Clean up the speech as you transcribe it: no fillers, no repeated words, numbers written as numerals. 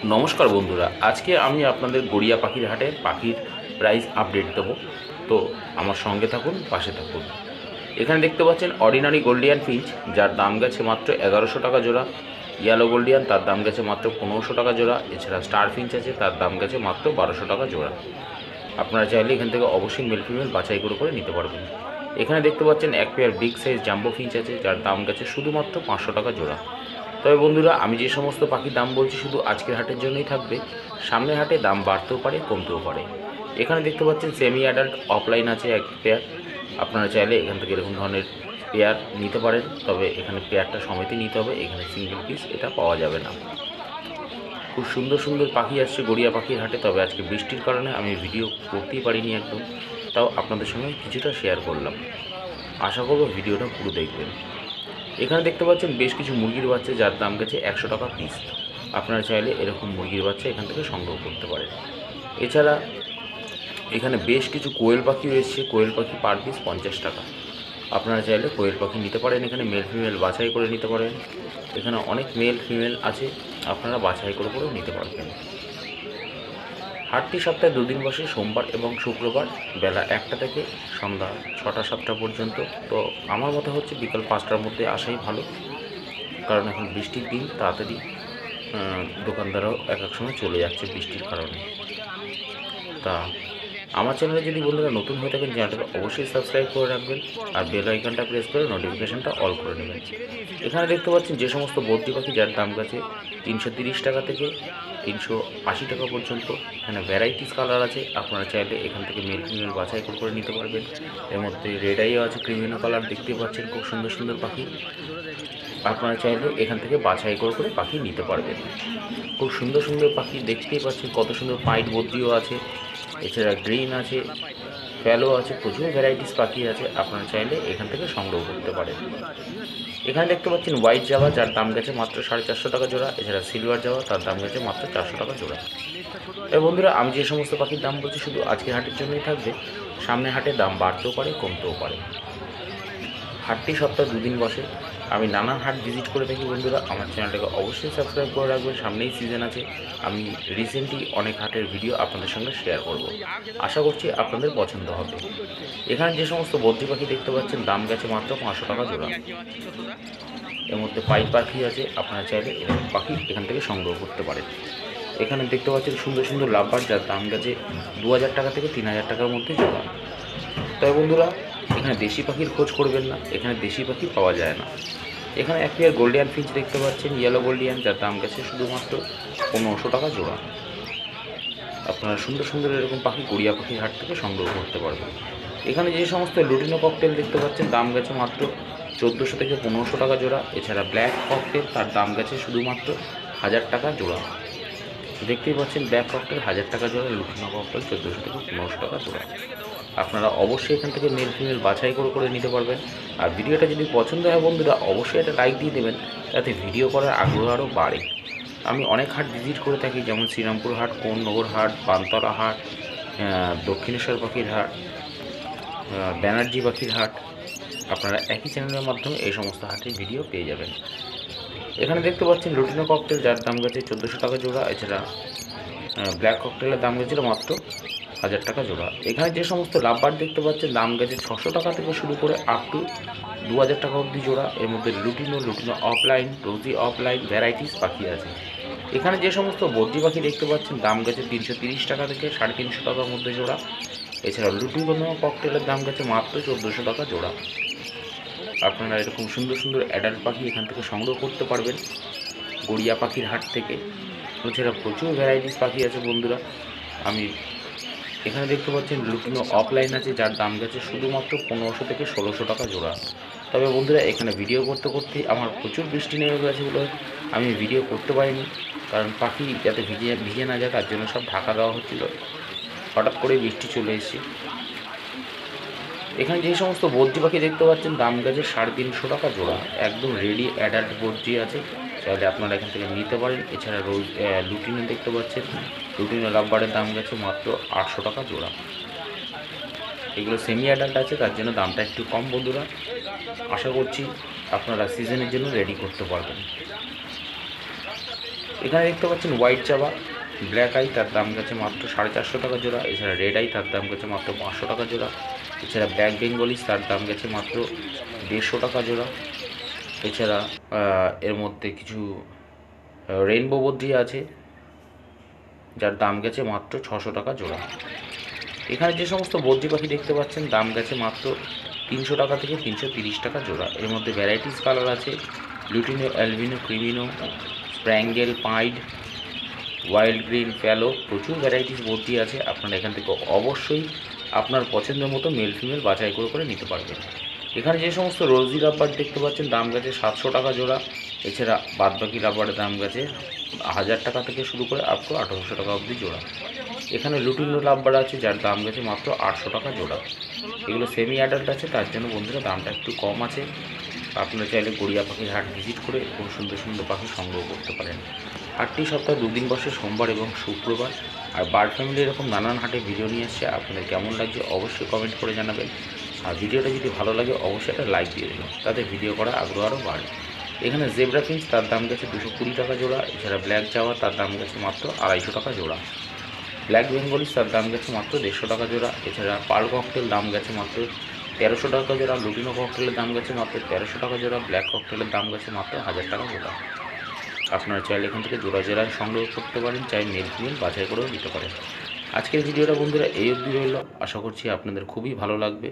নমস্কার বন্ধুরা, আজকে আমি আপনাদের গড়িয়া পাখির হাটে পাখির প্রাইস আপডেট দেবো। তো আমার সঙ্গে থাকুন, পাশে থাকুন। এখানে দেখতে পাচ্ছেন অর্ডিনারি গোল্ডিয়ান ফিঞ্চ, যার দাম গেছে মাত্র 1100 টাকা জোড়া। ইয়েলো গোল্ডিয়ান, তার দাম গেছে মাত্র 1500 টাকা জোড়া। এছাড়া স্টার ফিঞ্চ আছে, তার দাম গেছে মাত্র 1200 টাকা জোড়া। আপনারা চাইলে এখান থেকে অবশ্যই মেল ফিমেল বাছাই করে নিতে পারবেন। এখানে দেখতে পাচ্ছেন এক pair big size jumbo Finch আছে, যার দাম গেছে শুধুমাত্র 500 টাকা জোড়া। তবে বন্ধুরা, আমি যে সমস্ত পাখির দাম বলছি শুধু আজকের হাটের জন্যই থাকবে। সামনের হাটে দাম বাড়তেও পারে, কমতেও পারে। এখানে দেখতে পাচ্ছেন সেমি অ্যাডাল্ট অফলাইন আছে এক পেয়ার। আপনারা চাইলে এখান থেকে এরকম ধরনের পেয়ার নিতে পারেন, তবে এখানে পেয়ারটা সমেতই নিতে হবে, এখানে সিঙ্গেল পিস এটা পাওয়া যাবে না। খুব সুন্দর সুন্দর পাখি আসছে গড়িয়া পাখির হাটে, তবে আজকে বৃষ্টির কারণে আমি ভিডিও করতেই পারিনি একদম, তাও আপনাদের সঙ্গে কিছুটা শেয়ার করলাম। আশা করব ভিডিওটা পুরো দেখবেন। এখানে দেখতে পাচ্ছেন বেশ কিছু মুরগির বাচ্চা, যার দাম গেছে 100 টাকা পিস। আপনারা চাইলে এরকম মুরগির বাচ্চা এখান থেকে সংগ্রহ করতে পারেন। এছাড়া এখানে বেশ কিছু কোয়েল পাখিও এসছে, কোয়েল পাখি পার পিস 50 টাকা। আপনারা চাইলে কোয়েল পাখি নিতে পারেন, এখানে মেল ফিমেল বাছাই করে নিতে পারেন। এখানে অনেক মেল ফিমেল আছে, আপনারা বাছাই করেও নিতে পারবেন। হাটটি সপ্তাহে দুদিন বসে, সোমবার এবং শুক্রবার বেলা 1টা থেকে সন্ধ্যা 6টা-7টা পর্যন্ত। তো আমার মতে হচ্ছে বিকাল 5টার মধ্যে আসাই ভালো, কারণ এখন বৃষ্টির দিন, তাড়াতাড়ি দোকানদারও এক এক সময় চলে যাচ্ছে বৃষ্টির কারণে। তা আমার চ্যানেলে যদি বন্ধুরা নতুন হয়ে থাকেন, চ্যানেলটা অবশ্যই সাবস্ক্রাইব করে রাখবেন আর বেল আইকনটা প্রেস করে নোটিফিকেশানটা অল করে নেবেন। এখানে দেখতে পাচ্ছেন যে সমস্ত বদ্রি পাখি, যার দাম গেছে 330 টাকা থেকে 380 টাকা পর্যন্ত। এখানে ভ্যারাইটিস কালার আছে, আপনারা চাইলে এখান থেকে মেল ফিমেল বাছাই করে নিতে পারবেন। এর মধ্যে রেড আইও আছে, ক্রিমিনো কালার, দেখতে পাচ্ছেন খুব সুন্দর সুন্দর পাখি। আপনারা চাইলে এখান থেকে বাছাই করে পাখি নিতে পারবেন। খুব সুন্দর সুন্দর পাখি দেখতেই পাচ্ছেন, কত সুন্দর পাইট বদ্রিও আছে। এছাড়া গ্রিন আছে, ফ্যালো আছে, প্রচুর ভ্যারাইটিস পাখি আছে, আপনারা চাইলে এখান থেকে সংগ্রহ করতে পারেন। এখানে দেখতে পাচ্ছেন হোয়াইট জাভা, যার দাম গেছে মাত্র 450 টাকা জোড়া। এছাড়া সিলভার জাভা, তার দাম গেছে মাত্র 400 টাকা জোড়া। এই বন্ধুরা, আমি যে সমস্ত পাখির দাম বলছি শুধু আজকের হাটের জন্যই থাকবে, সামনের হাটে দাম বাড়তেও পারে, কমতেও পারে। হাটটি সপ্তাহে দুদিন বসে, আমি নানান হাট ভিজিট করে থাকি। বন্ধুরা, আমার চ্যানেলটাকে অবশ্যই সাবস্ক্রাইব করে রাখবেন, সামনেই সিজন আছে। আমি রিসেন্টলি অনেক হাটের ভিডিও আপনাদের সঙ্গে শেয়ার করব, আশা করছি আপনাদের পছন্দ হবে। এখানে যে সমস্ত বদ্রি পাখি দেখতে পাচ্ছেন, দাম গেছে মাত্র 500 টাকা জোড়া। এর মধ্যে পাইট পাখি আছে, আপনারা চাইলে এরকম পাখি এখান থেকে সংগ্রহ করতে পারেন। এখানে দেখতে পাচ্ছেন সুন্দর সুন্দর লাভবার, যার দাম গেছে 2000 টাকা থেকে 3000 টাকার মধ্যে জোড়া। তবে বন্ধুরা, এখানে দেশি পাখির খোঁজ করবেন না, এখানে দেশি পাখি পাওয়া যায় না। এখানে এক পেয়ার গোল্ডিয়ান ফিঞ্চ দেখতে পাচ্ছেন, ইয়েলো গোল্ডিয়ান, যার দাম গেছে শুধুমাত্র 1500 টাকা জোড়া। আপনারা সুন্দর সুন্দর এরকম পাখি গড়িয়া পাখির হাট থেকে সংগ্রহ করতে পারবেন। এখানে যে সমস্ত লুটিনো ককটেল দেখতে পাচ্ছেন, দাম গেছে মাত্র 1400 থেকে 1500 টাকা জোড়া। এছাড়া ব্ল্যাক ককটেল, তার দাম গেছে শুধুমাত্র 1000 টাকা জোড়া। দেখতেই পাচ্ছেন ব্ল্যাক ককটেল 1000 টাকা জোড়া, লুটিনো ককটেল 1400 থেকে 1500 টাকা জোড়া। আপনারা অবশ্যই এখান থেকে মেল ফিমেল বাছাই করে নিতে পারবেন। আর ভিডিওটা যদি পছন্দ হয় বন্ধুরা, অবশ্যই একটা লাইক দিয়ে দেবেন, যাতে ভিডিও করার আগ্রহ আরও বাড়ে। আমি অনেক হাট ভিজিট করে থাকি, যেমন শ্রীরামপুর হাট, কোন্নগর হাট, বানতলা হাট, দক্ষিণেশ্বর পাখির হাট, ব্যানার্জি পাখির হাট। আপনারা একই চ্যানেলের মাধ্যমে এই সমস্ত হাটের ভিডিও পেয়ে যাবেন। এখানে দেখতে পাচ্ছেন লুটিনো ককটেল, যার দাম গেছে 1400 টাকা জোড়া। এছাড়া ব্ল্যাক ককটেলের দাম গেছিলো মাত্র 1000 টাকা জোড়া। এখানে যে সমস্ত লাভবার দেখতে পাচ্ছেন, দাম গেছে 600 টাকা থেকে শুরু করে আপ টু 2000 টাকা অবধি জোড়া। এর মধ্যে লুটিনো অফলাইন, রোজি অফলাইন ভ্যারাইটিস পাখি আছে। এখানে যে সমস্ত বদ্রি পাখি দেখতে পাচ্ছেন, দাম গেছে 330 টাকা থেকে 350 টাকার মধ্যে জোড়া। এছাড়া লুটিনো ককটেলের দাম গেছে মাত্র 1400 টাকা জোড়া। আপনারা এরকম সুন্দর সুন্দর অ্যাডাল্ট পাখি এখান থেকে সংগ্রহ করতে পারবেন গড়িয়া পাখির হাট থেকে। এছাড়া প্রচুর ভ্যারাইটিস পাখি আছে বন্ধুরা। আমি এখানে দেখতে পাচ্ছেন লুটিনো অফলাইন আছে, যার দাম গেছে শুধুমাত্র 1500 থেকে 1600 টাকা জোড়া। তবে বন্ধুরা, এখানে ভিডিও করতে আমার প্রচুর বৃষ্টি নেমে গেছে বলে আমি ভিডিও করতে পারিনি, কারণ পাখি যাতে ভিজে না যায় তার জন্য সব ঢাকা দেওয়া হচ্ছিল। হঠাৎ করে বৃষ্টি চলে এসেছে। এখানে যে সমস্ত বদ্রি পাখি দেখতে পাচ্ছেন, দাম গেছে 350 টাকা জোড়া। একদম রেডি অ্যাডাল্ট বদ্রি আছে, চাইলে আপনারা এখান থেকে নিতে পারেন। এছাড়া লুটিনো দেখতে পাচ্ছেন, লুটিনো লাভবারের দাম গেছে মাত্র 800 টাকা জোড়া। এগুলো সেমি অ্যাডাল্ট আছে, তার জন্য দামটা একটু কম বন্ধুরা। আশা করছি আপনারা সিজনের জন্য রেডি করতে পারবেন। এখানে দেখতে পাচ্ছেন হোয়াইট চাবা ব্ল্যাক আই, তার দাম গেছে মাত্র 450 টাকা জোড়া। এছাড়া রেড আই, তার দাম গেছে মাত্র 500 টাকা জোড়া। এছাড়া ব্ল্যাক বেঙ্গলিস, তার দাম গেছে মাত্র 150 টাকা জোড়া। এছাড়া এর মধ্যে কিছু রেইনবো বদ্রি আছে, যার দাম গেছে মাত্র 600 টাকা জোড়া। এখানে যে সমস্ত বদ্রি পাখি দেখতে পাচ্ছেন দাম গেছে মাত্র 300 টাকা থেকে 330 টাকা জোড়া। এর মধ্যে ভ্যারাইটিস কালার আছে, lutino, albino, creamino, spangle, pied, wild green, প্যালো, প্রচুর ভ্যারাইটিস বদ্রি আছে। আপনারা এখান থেকে অবশ্যই আপনার পছন্দের মতো মেল ফিমেল বাছাই করে নিতে পারবেন। এখানে যে সমস্ত রোজি রাব্বার দেখতে পাচ্ছেন দাম গেছে 700 টাকা জোড়া। এছাড়া বাদবাকি রাবারের দাম গেছে 1000 টাকা থেকে শুরু করে আপ টু 1800 টাকা অবধি জোড়া। এখানে লুটিনো রাব্বার আছে, যার দাম গেছে মাত্র 800 টাকা জোড়া। এগুলো সেমি অ্যাডাল্ট আছে, তার জন্য বন্ধুরা দামটা একটু কম আছে। আপনারা চাইলে গড়িয়া পাখির হাট ভিজিট করে খুব সুন্দর সুন্দর পাখি সংগ্রহ করতে পারেন। হাটটি সপ্তাহে 2 দিন বসে, সোমবার এবং শুক্রবার। আর বার্ড ফ্যামিলি এরকম নানান হাটে ভিডিও নিয়ে এসছে, আপনাদের কেমন লাগছে অবশ্যই কমেন্ট করে জানাবেন। আর ভিডিওটা যদি ভালো লাগে অবশ্যই একটা লাইক দিয়ে দেবেন, তাতে ভিডিও করার আগ্রহ আরও বাড়ে। এখানে জেব্রা ফিঞ্চ, তার দাম গেছে 220 টাকা জোড়া। এছাড়া ব্ল্যাক জাওয়া, তার দাম গেছে মাত্র 250 টাকা জোড়া। ব্ল্যাক বেঙ্গলিস, তার দাম গেছে মাত্র 150 টাকা জোড়া। এছাড়া পার্ল ককটেল দাম গেছে মাত্র 1300 টাকা জোড়া। লুটিনো ককটেলের দাম গেছে মাত্র 1300 টাকা জোড়া। ব্ল্যাক ককটেলের দাম গেছে মাত্র 1000 টাকা জোড়া। আপনারা চাইলে এখান থেকে জোড়া জোড়ায় সংগ্রহ করতে পারেন, চাই মেল ফিমেল বাছাই করেও দিতে পারেন। আজকের ভিডিওটা বন্ধুরা এই অবধি রইল, আশা করছি আপনাদের খুবই ভালো লাগবে।